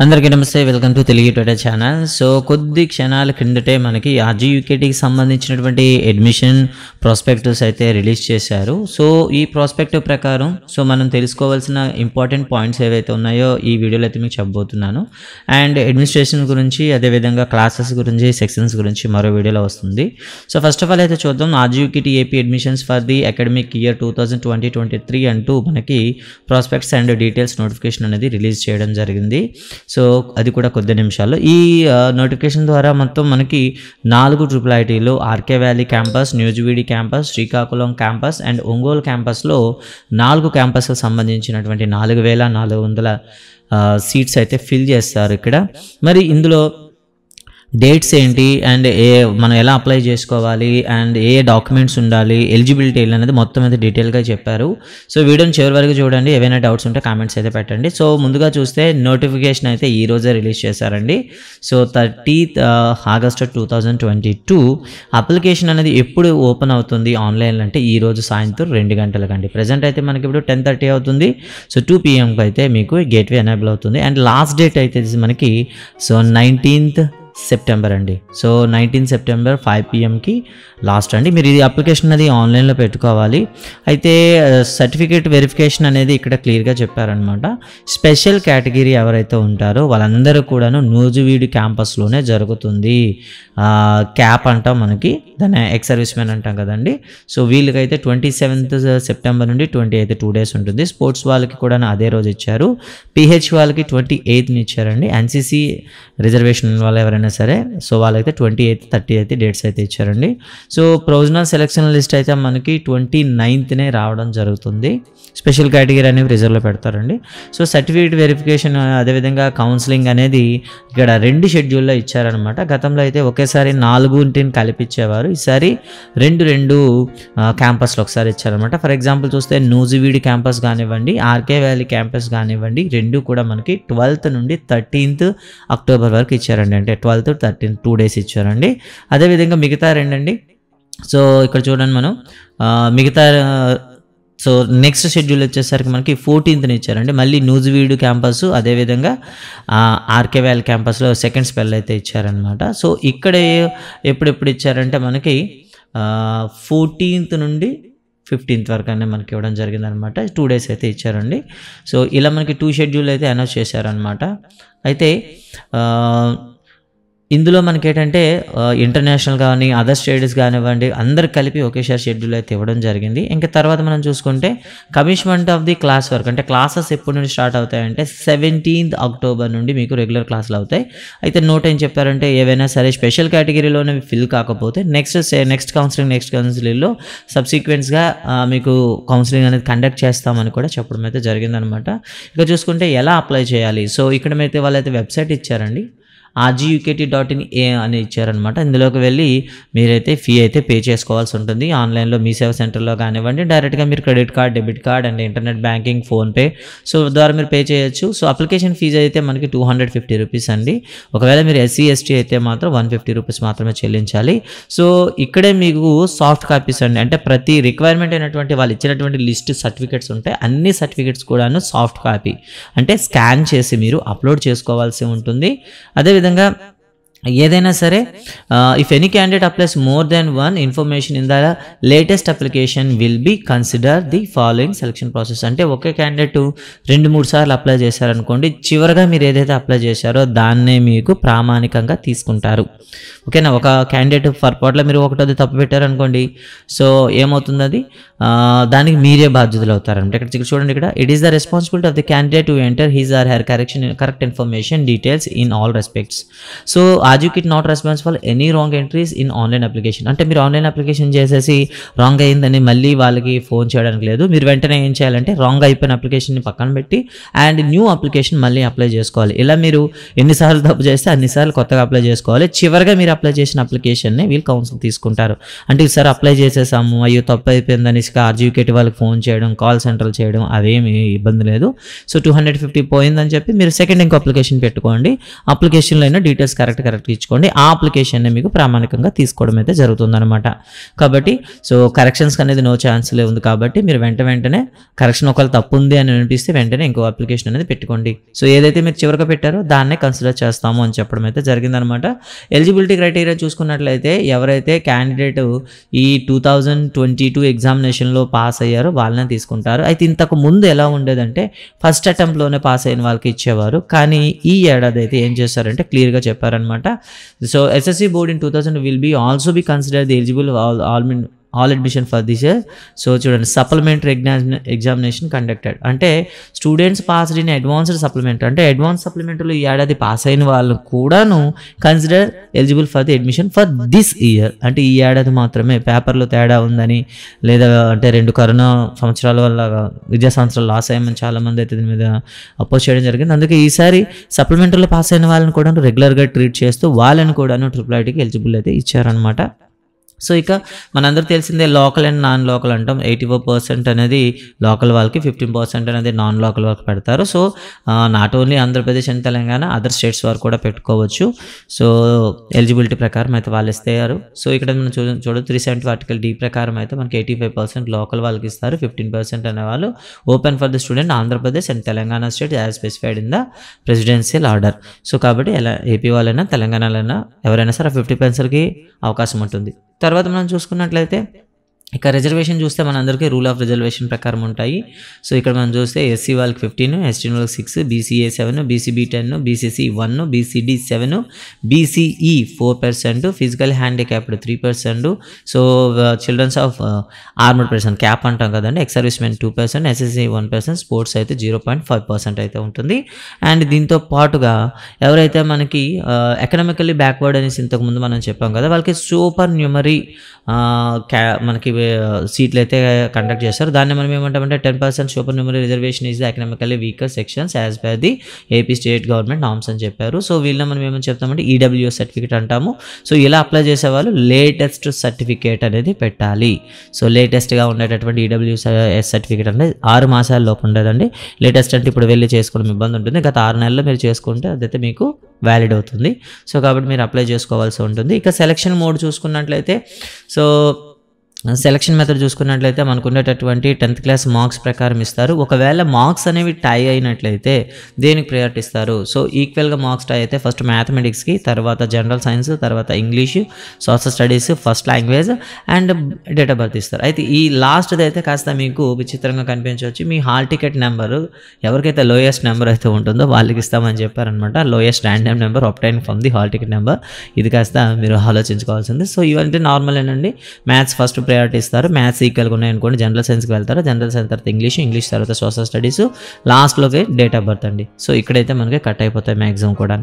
అందరికీ నమస్తే, welcome to Telugu Twitter channel. So కొద్ది క్షణాల కిందటే మనకి ఆర్జీయూకేటీకి సంబంధించినటువంటి అడ్మిషన్ ప్రాస్పెక్టస్ అయితే రిలీజ్ చేశారు. సో ఈ ప్రాస్పెక్టివ్ ప్రకారం మనం తెలుసుకోవాల్సిన ఇంపార్టెంట్ పాయింట్స్ ఏవైతే ఉన్నాయో ఈ వీడియోలో అయితే మీకు చెప్పబోతున్నాను. అండ్ అడ్మినిస్ట్రేషన్ గురించి, అదేవిధంగా క్లాసెస్ గురించి, సెక్షన్స్ గురించి మరో వీడియోలో వస్తుంది. సో ఫస్ట్ ఆఫ్ ఆల్ అయితే చూద్దాం. RGUKT AP admissions for the academic year 2020-23 అంటూ మనకి ప్రాస్పెక్ట్స్ అండ్ డీటెయిల్స్ నోటిఫికేషన్ అనేది రిలీజ్ చేయడం జరిగింది. సో అది కూడా కొద్ది నిమిషాల్లో. ఈ నోటిఫికేషన్ ద్వారా మొత్తం మనకి 4 ట్రిపుల్ ఐటీలు, ఆర్కే వ్యాలీ క్యాంపస్, న్యూజివీడి campus, Srikakulam campus and Ongole క్యాంపస్లో 4 క్యాంపస్కి సంబంధించినటువంటి 4400 సీట్స్ అయితే ఫిల్ చేస్తారు ఇక్కడ. మరి ఇందులో డేట్స్ ఏంటి అండ్ మనం ఎలా అప్లై చేసుకోవాలి అండ్ ఏ డాక్యుమెంట్స్ ఉండాలి, ఎలిజిబిలిటీ అనేది మొత్తం అయితే డీటెయిల్గా చెప్పారు. సో వీడియోని చివరి వరకు చూడండి. ఏవైనా డౌట్స్ ఉంటే కామెంట్స్ అయితే పెట్టండి. సో ముందుగా చూస్తే నోటిఫికేషన్ అయితే ఈ రోజే రిలీజ్ చేశారండి. సో 30th August 2022 అప్లికేషన్ అనేది ఎప్పుడు ఓపెన్ అవుతుంది ఆన్లైన్లో అంటే ఈ రోజు సాయంత్రం 2 గంటలకండి. ప్రజెంట్ అయితే మనకి ఇప్పుడు 10:30 అవుతుంది. సో 2 PM అయితే మీకు గేట్వే ఎనేబుల్ అవుతుంది. అండ్ లాస్ట్ డేట్ అయితే మనకి 19th September అండి. సో 19 September 5 PMకి లాస్ట్ అండి. మీరు ఇది అప్లికేషన్ అనేది ఆన్లైన్లో పెట్టుకోవాలి. అయితే సర్టిఫికేట్ వెరిఫికేషన్ అనేది ఇక్కడ క్లియర్గా చెప్పారనమాట. స్పెషల్ కేటగిరీ ఎవరైతే ఉంటారో వాళ్ళందరూ కూడాను నూజివీడు క్యాంపస్లోనే జరుగుతుంది. క్యాప్ అంటాం మనకి, దాన్ని ఎక్స్ సర్వీస్ మ్యాన్ అంటాం కదండి. సో వీళ్ళకైతే 27th September నుండి 28th 2 days ఉంటుంది. స్పోర్ట్స్ వాళ్ళకి కూడా అదే రోజు ఇచ్చారు. పిహెచ్ వాళ్ళకి 28th ఇచ్చారండి. ఎన్సీసీ రిజర్వేషన్ వాళ్ళు ఎవరైనా సరే సో వాళ్ళైతే 28th 30th డేట్స్ అయితే ఇచ్చారండి. సో ప్రొవిజనల్ సెలక్షన్ లిస్ట్ అయితే మనకి 29th రావడం జరుగుతుంది. స్పెషల్ కేటగిరీ అనేవి రిజర్వ్లో పెడతారండి. సో సర్టిఫికేట్ వెరిఫికేషన్ అదేవిధంగా కౌన్సిలింగ్ అనేది ఇక్కడ 2 షెడ్యూల్లో ఇచ్చారనమాట. గతంలో అయితే ఒకేసారి 4 కలిపిచ్చేవారు. ఈసారి 2 క్యాంపస్లో ఒకసారి ఇచ్చారనమాట. ఫర్ ఎగ్జాంపుల్ చూస్తే నూజివీడి క్యాంపస్ కానివ్వండి, ఆర్కే వ్యాలీ క్యాంపస్ కానివ్వండి, 2 కూడా మనకి 12th నుండి 13th October వరకు ఇచ్చారండి. అంటే 12th 13th 2 days ఇచ్చారండి. అదేవిధంగా మిగతా 2 అండి. సో ఇక్కడ చూడండి మనం మిగతా సో నెక్స్ట్ షెడ్యూల్ వచ్చేసరికి మనకి 14th ఇచ్చారండి. మళ్ళీ నూజివీడు క్యాంపస్ అదేవిధంగా ఆర్కే వ్యాలీ క్యాంపస్లో సెకండ్ స్పెల్ అయితే ఇచ్చారనమాట. సో ఇక్కడ ఎప్పుడెప్పుడు ఇచ్చారంటే మనకి 14th నుండి 15th వరకు అనేది మనకి ఇవ్వడం జరిగిందనమాట. 2 days అయితే ఇచ్చారండి. సో ఇలా మనకి 2 షెడ్యూల్ అయితే అనౌన్స్ చేశారనమాట. అయితే ఇందులో మనకి ఏంటంటే ఇంటర్నేషనల్ కానీ అదర్ స్టేట్స్ కానివ్వండి అందరు కలిపి ఒకేసారి షెడ్యూల్ అయితే ఇవ్వడం జరిగింది. ఇంకా తర్వాత మనం చూసుకుంటే commitment of the class work అంటే క్లాసెస్ ఎప్పటి నుండి స్టార్ట్ అవుతాయంటే 17th October నుండి మీకు రెగ్యులర్ క్లాసులు అవుతాయి. అయితే నోట్ ఏం చెప్పారంటే ఏవైనా సరే స్పెషల్ కేటగిరీలోనే ఫిల్ కాకపోతే నెక్స్ట్ కౌన్సిలింగ్లో సబ్సిక్వెంట్స్గా మీకు కౌన్సిలింగ్ అనేది కండక్ట్ చేస్తామని కూడా చెప్పడం అయితే జరిగిందనమాట. ఇక చూసుకుంటే ఎలా అప్లై చేయాలి. సో ఇక్కడైతే వాళ్ళైతే వెబ్సైట్ ఇచ్చారండి, rgukt.in అని ఇచ్చారనమాట. ఇందులోకి వెళ్ళి మీరైతే ఫీ అయితే పే చేసుకోవాల్సి ఉంటుంది. ఆన్లైన్లో మీ సేవ సెంటర్లో కానివ్వండి, డైరెక్ట్గా మీరు credit card, debit card and internet banking, PhonePe so ద్వారా మీరు పే చేయొచ్చు. సో అప్లికేషన్ ఫీజు అయితే మనకి 250 రూపీస్ అండి. ఒకవేళ మీరు SC ST అయితే మాత్రం 150 రూపీస్ మాత్రమే చెల్లించాలి. సో ఇక్కడే మీకు సాఫ్ట్ కాపీస్ అండి, అంటే ప్రతి రిక్వైర్మెంట్ అయినటువంటి వాళ్ళు ఇచ్చినటువంటి లిస్ట్ సర్టిఫికేట్స్ ఉంటాయి. అన్ని సర్టిఫికేట్స్ కూడాను సాఫ్ట్ కాపీ అంటే స్కాన్ చేసి మీరు అప్లోడ్ చేసుకోవాల్సి ఉంటుంది. అదేవిధంగా ఏదైనా సరే if any candidate applies more then 1 information in the latest application will be consider the following selection process. అంటే ఒకే క్యాండిడేట్ 2-3 సార్లు అప్లై చేశారనుకోండి, చివరిగా మీరు ఏదైతే అప్లై చేశారో దాన్నే మీకు ప్రామాణికంగా తీసుకుంటారు. ఓకేనా. ఒక క్యాండిడేట్ పొరపాటులో మీరు ఒకటోది తప్పు పెట్టారనుకోండి, సో ఏమవుతుంది అది దానికి మీరే బాధ్యతలు అవుతారంటే ఇక్కడ చూడండి, ఇక్కడ it is the responsibility of the candidate to enter his or her correct information details in all respects. So RGUKT not responsible any wrong entries in online application. అంటే మీరు ఆన్లైన్ అప్లికేషన్ చేసేసి రాంగ్ అయిందని మళ్ళీ వాళ్ళకి phone చేయడానికి లేదు. మీరు వెంటనే ఏం చేయాలంటే రాంగ్ అయిపోయిన అప్లికేషన్ని పక్కన పెట్టి అండ్ న్యూ అప్లికేషన్ మళ్ళీ అప్లై చేసుకోవాలి. ఇలా మీరు ఎన్నిసార్లు తప్పు చేస్తే అన్నిసార్లు కొత్తగా అప్లై చేసుకోవాలి. చివరిగా మీరు అప్లై చేసిన అప్లికేషన్ని వీళ్ళు కౌన్సిల్ తీసుకుంటారు. అంటే ఈసారి అప్లై చేసేసాము, అయ్యో తప్పు అయిపోయిందని RGUKT వాళ్ళకి ఫోన్ చేయడం, కాల్ సెంటర్లు చేయడం అవేమి ఇబ్బంది లేదు. సో 250 పోయిందని చెప్పి మీరు సెకండ్ ఇంకో అప్లికేషన్ పెట్టుకోండి. అప్లికేషన్లో అయినా డీటెయిల్స్ కరెక్ట్ కరెక్ట్గా ఇచ్చుకోండి. ఆ అప్లికేషన్ని మీకు ప్రామాణికంగా తీసుకోవడం అయితే జరుగుతుందన్నమాట. కాబట్టి సో కరెక్షన్స్ అనేది నో ఛాన్స్లే ఉంది కాబట్టి మీరు వెంటనే కరెక్షన్ ఒకవేళ తప్పు ఉంది అని అనిపిస్తే వెంటనే ఇంకో అప్లికేషన్ అనేది పెట్టుకోండి. సో ఏదైతే మీరు చివరిగా పెట్టారో దాన్నే కన్సిడర్ చేస్తాము అని చెప్పడం అయితే జరిగిందనమాట. ఎలిజిబిలిటీ క్రైటీరియా చూసుకున్నట్లయితే ఎవరైతే క్యాండిడేట్ ఈ 2022 ఎగ్జామినేషన్లో పాస్ అయ్యారో వాళ్ళనే తీసుకుంటారు. అయితే ఇంతకు ముందు ఎలా ఉండేదంటే ఫస్ట్ అటెంప్ట్లోనే పాస్ అయిన వాళ్ళకి ఇచ్చేవారు. కానీ ఈ ఏడాది అయితే ఏం చేస్తారంటే క్లియర్గా చెప్పారనమాట. So SSC board in 2000 will be also be consider the eligible all admission for this year. So చూడండి, సప్లిమెంటరీ ఎగ్జామినేషన్ కండక్టెడ్ అంటే students passed in advanced supplementary, అంటే అడ్వాన్స్ సప్లిమెంటరీలో ఈ ఏడాది పాస్ అయిన వాళ్ళు కూడాను consider eligible for the admission for this year. అంటే ఈ ఏడాది మాత్రమే పేపర్లో తేడా ఉందని లేదా అంటే 2 కరోనా సంవత్సరాల వల్ల విద్యా సంవత్సరాలు లాస్ అయ్యామని చాలామంది అయితే దీని మీద అపోజ్ చేయడం జరిగింది. అందుకే ఈసారి సప్లిమెంటరీలో పాస్ అయిన వాళ్ళని కూడా రెగ్యులర్గా ట్రీట్ చేస్తూ వాళ్ళని కూడాను ట్రిపుల్-ఐటీకి ఎలిజిబుల్ అయితే ఇచ్చారనమాట. సో ఇక మనందరూ తెలిసిందే లోకల్ అండ్ నాన్ లోకల్ అంటాం. 84% అనేది లోకల్ వాళ్ళకి, 15% అనేది నాన్ లోకల్ వాళ్ళకి పెడతారు. So not only Andhra Pradesh and Telangana, other states వారు కూడా పెట్టుకోవచ్చు. సో ఎలిజిబిలిటీ ప్రకారం అయితే వాళ్ళు ఇస్తారు. సో ఇక్కడ మనం చూడదు 370 ఆర్టికల్ డి ప్రకారం అయితే మనకి 85% లోకల్ వాళ్ళకి ఇస్తారు, 15% అనేవాళ్ళు open for the student Andhra Pradesh and Telangana state as specified in the presidential order. So కాబట్టి ఎలా ఏపీ వాళ్ళైనా తెలంగాణలైనా ఎవరైనా సరే 50%కి అవకాశం ఉంటుంది. తర్వాత మనం చూసుకున్నట్లయితే ఇక రిజర్వేషన్ చూస్తే మనందరికీ రూల్ ఆఫ్ రిజర్వేషన్ ప్రకారం ఉంటాయి. సో ఇక్కడ మనం చూస్తే ఎస్సీ వాళ్ళకి 15, ఎస్టీ వాళ్ళకి 6, BCA 7, BCB 10, BCC 1, BCD 7, BCE 4%, physical handicapped 3%, so childrens of armoured person cap అంటాం కదండి, ex service men 2%, SSC 1%, sports అయితే 0.5% అయితే ఉంటుంది. అండ్ దీంతో పాటుగా ఎవరైతే మనకి ఎకనామికల్లీ బ్యాక్వర్డ్ అనేసి ఇంతకుముందు మనం చెప్పాం కదా, వాళ్ళకి సూపర్ న్యూమరీ మనకి సీట్లు అయితే కండక్ట్ చేస్తారు. దాన్ని మనం ఏమంటామంటే 10% super న్యూమరీ reservation is the economically weaker sections as per the AP state government norms అని చెప్పారు. సో వీళ్ళని మనం ఏమని చెప్తామంటే ఈడబ్ల్యూఎస్ సర్టిఫికేట్ అంటాము. సో ఇలా అప్లై చేసేవాళ్ళు లేటెస్ట్ సర్టిఫికేట్ అనేది పెట్టాలి. సో లేటెస్ట్గా ఉండేటటువంటి ఈడబ్ల్యూఎస్ సర్టిఫికేట్ అనేది 6 మాసాల లోపు ఉండదండి. లేటెస్ట్ అంటే ఇప్పుడు వెళ్ళి చేసుకోవడం ఇబ్బంది ఉంటుంది. గత 6 నెలల్లో మీరు చేసుకుంటే అదైతే మీకు వ్యాలిడ్ అవుతుంది. సో కాబట్టి మీరు అప్లై చేసుకోవాల్సి ఉంటుంది. ఇక సెలక్షన్ మోడ్ చూసుకున్నట్లయితే సో సెలక్షన్ మెథడ్ చూసుకున్నట్లయితే మనకు ఉండేటటువంటి 10th క్లాస్ మార్క్స్ ప్రకారం ఇస్తారు. ఒకవేళ మార్క్స్ అనేవి టై అయినట్లయితే దేనికి ప్రయారిటీ ఇస్తారు? సో ఈక్వల్గా మార్క్స్ టై అయితే ఫస్ట్ మ్యాథమెటిక్స్కి, తర్వాత జనరల్ సైన్స్, తర్వాత English, social studies, first language and date of birth ఇస్తారు. అయితే ఈ లాస్ట్ది అయితే కాస్త మీకు విచిత్రంగా కనిపించవచ్చు. మీ హాల్ టికెట్ నెంబరు ఎవరికైతే లోయెస్ట్ నెంబర్ అయితే ఉంటుందో వాళ్ళకి ఇస్తామని చెప్పారనమాట. Lowest random number obtain from the hall ticket number. ఇది కాస్త మీరు ఆలోచించుకోవాల్సింది. సో ఇవంటే నార్మల్ ఏంటండి, మ్యాథ్స్ ఫస్ట్ ప్రయారిటీ ఇస్తారు. మ్యాథ్స్ ఈక్వల్గా ఉన్నాయనుకోండి జనరల్ సైన్స్కి వెళ్తారు, జనరల్ సైన్స్ తర్వాత ఇంగ్లీష్ తర్వాత social studies, లాస్ట్లోకి date of birth అండి. సో ఇక్కడైతే మనకి కట్ అయిపోతాయి మ్యాక్సిమం కూడా.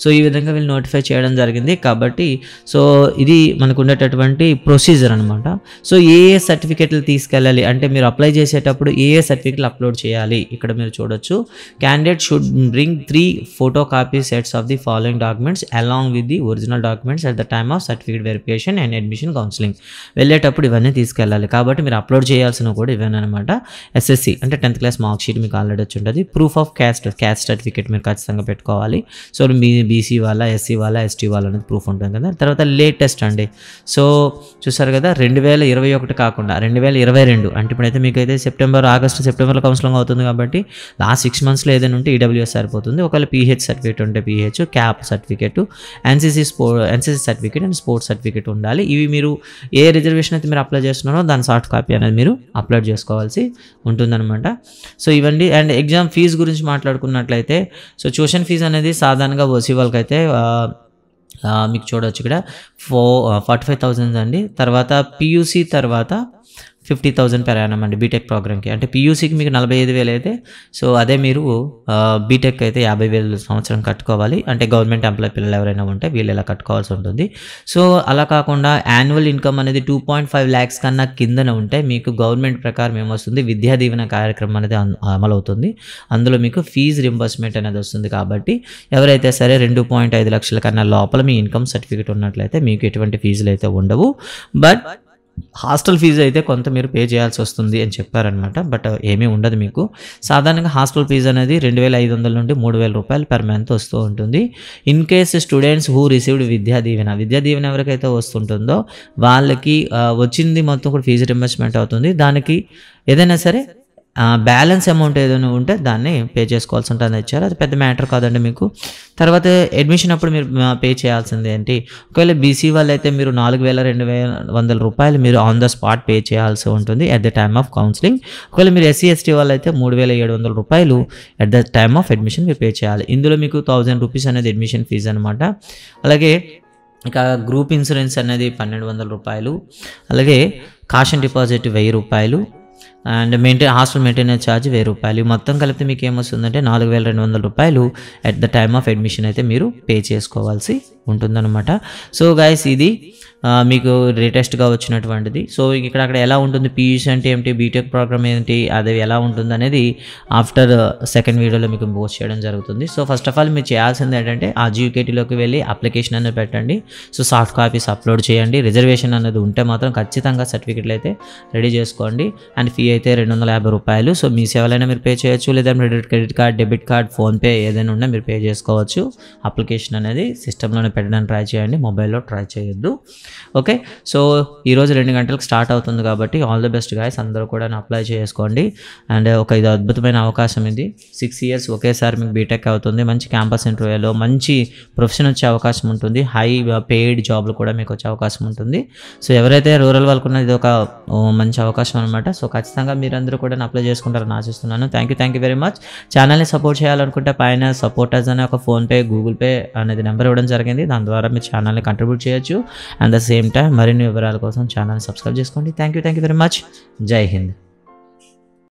సో ఈ విధంగా వీళ్ళు నోటిఫై చేయడం జరిగింది. కాబట్టి సో ఇది మనకు ఉండేటటువంటి ప్రొసీజర్ అనమాట. సో ఏ సర్టిఫికేట్లు తీసుకెళ్ళాలి అంటే మీరు అప్లై చేసేటప్పుడు ఏ సర్టిఫికేట్లు అప్లోడ్ చేయాలి ఇక్కడ మీరు చూడొచ్చు. Candidate should bring 3 photo copy sets of the following documents along with the original documents at the time of certificate verification and admission counselling. వెళ్ళేటప్పుడు ఇవన్నీ తీసుకెళ్ళాలి. కాబట్టి మీరు అప్లోడ్ చేయాల్సిన కూడా ఇవేనమాట. ఎస్ఎస్సి అంటే 10th క్లాస్ మార్క్ షీట్ మీకు ఆల్రెడీ వచ్చి ఉంటుంది. ప్రూఫ్ ఆఫ్ క్యాస్ట్ సర్టిఫికేట్ మీరు ఖచ్చితంగా పెట్టుకోవాలి. సో మీ బీసీ వాళ్ళ, ఎస్సీ వాళ్ళ, ఎస్టీ వాళ్ళ అనేది ప్రూఫ్ ఉంటుంది కదా. తర్వాత లేటెస్ట్ అండి. సో చూసారు కదా 2021 కాకుండా 2022 అంటే ఇప్పుడైతే మీకు అయితే ఆగస్టు సెప్టెంబర్లో కౌన్సిలింగ్ అవుతుంది కాబట్టి లాస్ట్ 6 monthsలో ఏదైనా ఉంటే ఈడబ్ల్యూఎస్ సరిపోతుంది. ఒకవేళ పీహెచ్ సర్టిఫికేట్ ఉంటే pH, cap certificate, NCC certificate and sports certificate ఉండాలి. ఇవి మీరు ఏ రిజర్వేషన్ అయితే మీరు అప్లై చేస్తున్నారో దాని సాఫ్ట్ కాపీ అనేది మీరు అప్లోడ్ చేసుకోవాల్సి ఉంటుందన్నమాట. సో ఇవన్నీ. అండ్ ఎగ్జామ్ ఫీజు గురించి మాట్లాడుకున్నట్లయితే సో ట్యూషన్ ఫీజు అనేది సాధారణంగా ఓసీ వాళ్ళకి అయితే మీకు చూడవచ్చు ఇక్కడ 45,000 అండి. తర్వాత పియూసీ తర్వాత 50,000 per annum అండి బీటెక్ ప్రోగ్రామ్కి. అంటే పీయూసీకి మీకు 45,000 అయితే సో అదే మీరు బీటెక్ అయితే 50,000 సంవత్సరం కట్టుకోవాలి. అంటే గవర్నమెంట్ ఎంప్లాయ్ పిల్లలు ఎవరైనా ఉంటే వీళ్ళు ఇలా కట్టుకోవాల్సి ఉంటుంది. సో అలా కాకుండా యాన్యువల్ ఇన్కమ్ అనేది 2.5 lakhs కన్నా కిందన ఉంటే మీకు గవర్నమెంట్ ప్రకారం ఏమొస్తుంది, విద్యా దీవెన కార్యక్రమం అనేది అమలవుతుంది. అందులో మీకు ఫీజు రింబర్స్మెంట్ అనేది వస్తుంది. కాబట్టి ఎవరైతే సరే 2.5 లక్షల కన్నా లోపల మీ ఇన్కమ్ సర్టిఫికేట్ ఉన్నట్లయితే మీకు ఎటువంటి ఫీజులు అయితే ఉండవు. బట్ హాస్టల్ ఫీజు అయితే కొంత మీరు పే చేయాల్సి వస్తుంది అని చెప్పారనమాట. బట్ ఏమీ ఉండదు మీకు. సాధారణంగా హాస్టల్ ఫీజు అనేది 2,500 నుండి 3,000 రూపాయలు పర్ మంత్ వస్తూ ఉంటుంది. In case students who received Vidya Deevena ఎవరికైతే వస్తుంటుందో వాళ్ళకి వచ్చింది మొత్తం కూడా ఫీజు రింబర్స్మెంట్ అవుతుంది. దానికి ఏదైనా సరే బ్యాలెన్స్ అమౌంట్ ఏదైనా ఉంటే దాన్ని పే చేసుకోవాల్సి ఉంటుంది ఇచ్చారు. అది పెద్ద మ్యాటర్ కాదండి మీకు. తర్వాత అడ్మిషన్ అప్పుడు మీరు పే చేయాల్సింది ఏంటి, ఒకవేళ బీసీ వాళ్ళు అయితే మీరు 4,200 రూపాయలు మీరు ఆన్ ద స్పాట్ పే చేయాల్సి ఉంటుంది at the time of counselling. ఒకవేళ మీరు ఎస్సీ ఎస్టీ వాళ్ళు అయితే 3,700 రూపాయలు at the time of admission మీరు పే చేయాలి. ఇందులో మీకు 1,000 రూపీస్ అనేది అడ్మిషన్ ఫీజు అనమాట. అలాగే ఇక గ్రూప్ ఇన్సూరెన్స్ అనేది 1,200 రూపాయలు. అలాగే కాషన్ డిపాజిట్ 1,000 రూపాయలు అండ్ హాస్టల్ మెయింటెనెన్స్ ఛార్జ్ 1,000 రూపాయలు. మొత్తం కలిపితే మీకు ఏమొస్తుందంటే 4,200 రూపాయలు at the time of admission అయితే మీరు పే చేసుకోవాల్సి ఉంటుందన్నమాట. సో గైస్ ఇది మీకు లేటెస్ట్గా వచ్చినటువంటిది. సో ఇక్కడ అక్కడ ఎలా ఉంటుంది, పీయూసీ అంటే ఏంటి, బీటెక్ ప్రోగ్రామ్ ఏంటి, అది ఎలా ఉంటుంది అనేది ఆఫ్టర్ సెకండ్ వీడియోలో మీకు పోస్ట్ చేయడం జరుగుతుంది. సో ఫస్ట్ ఆఫ్ ఆల్ మీరు చేయాల్సింది ఏంటంటే RGUKTలోకి వెళ్ళి అప్లికేషన్ అనేది పెట్టండి. సో సాఫ్ట్ కాపీస్ అప్లోడ్ చేయండి. రిజర్వేషన్ అనేది ఉంటే మాత్రం ఖచ్చితంగా సర్టిఫికెట్లు అయితే రెడీ చేసుకోండి. అండ్ ఫీ అయితే 250 రూపాయలు. సో మీ సేవలైనా మీరు పే చేయొచ్చు, లేదా credit card, debit card, PhonePe ఏదైనా ఉన్నా మీరు పే చేసుకోవచ్చు. అప్లికేషన్ అనేది సిస్టంలోనే పెట్టడానికి ట్రై చేయండి, మొబైల్లో ట్రై చేయొద్దు. ఓకే, సో ఈరోజు 2 గంటలకు స్టార్ట్ అవుతుంది కాబట్టి ఆల్ ది బెస్ట్ గాయస్, అందరూ కూడా అప్లై చేసుకోండి. అండ్ ఇది అద్భుతమైన అవకాశం. ఇది 6 ఇయర్స్ ఒకేసారి మీకు బీటెక్ అవుతుంది. మంచి క్యాంపస్ ఇంటర్వ్యూలో మంచి ప్రొఫెషన్ వచ్చే అవకాశం ఉంటుంది. హై పెయిడ్ జాబ్లు కూడా మీకు వచ్చే అవకాశం ఉంటుంది. సో ఎవరైతే రూరల్ వాళ్ళకు ఉన్నది ఇది ఒక మంచి అవకాశం అనమాట. సో ఖచ్చితంగా మీరందరూ కూడా అప్లై చేసుకుంటారని ఆశిస్తున్నాను. Thank you very much. ఛానల్ని సపోర్ట్ చేయాలనుకుంటే పైన సపోర్టర్స్ అనే ఒక ఫోన్పే, గూగుల్ పే అనేది నెంబర్ ఇవ్వడం జరిగింది. దాని ద్వారా మీరు ఛానల్ని కంట్రిబ్యూట్ చేయొచ్చు. అండ్ ద సేమ్ టైం మరిన్ని వివరాల కోసం ఛానల్ని సబ్స్క్రైబ్ చేసుకోండి. Thank you very much. జై హింద్.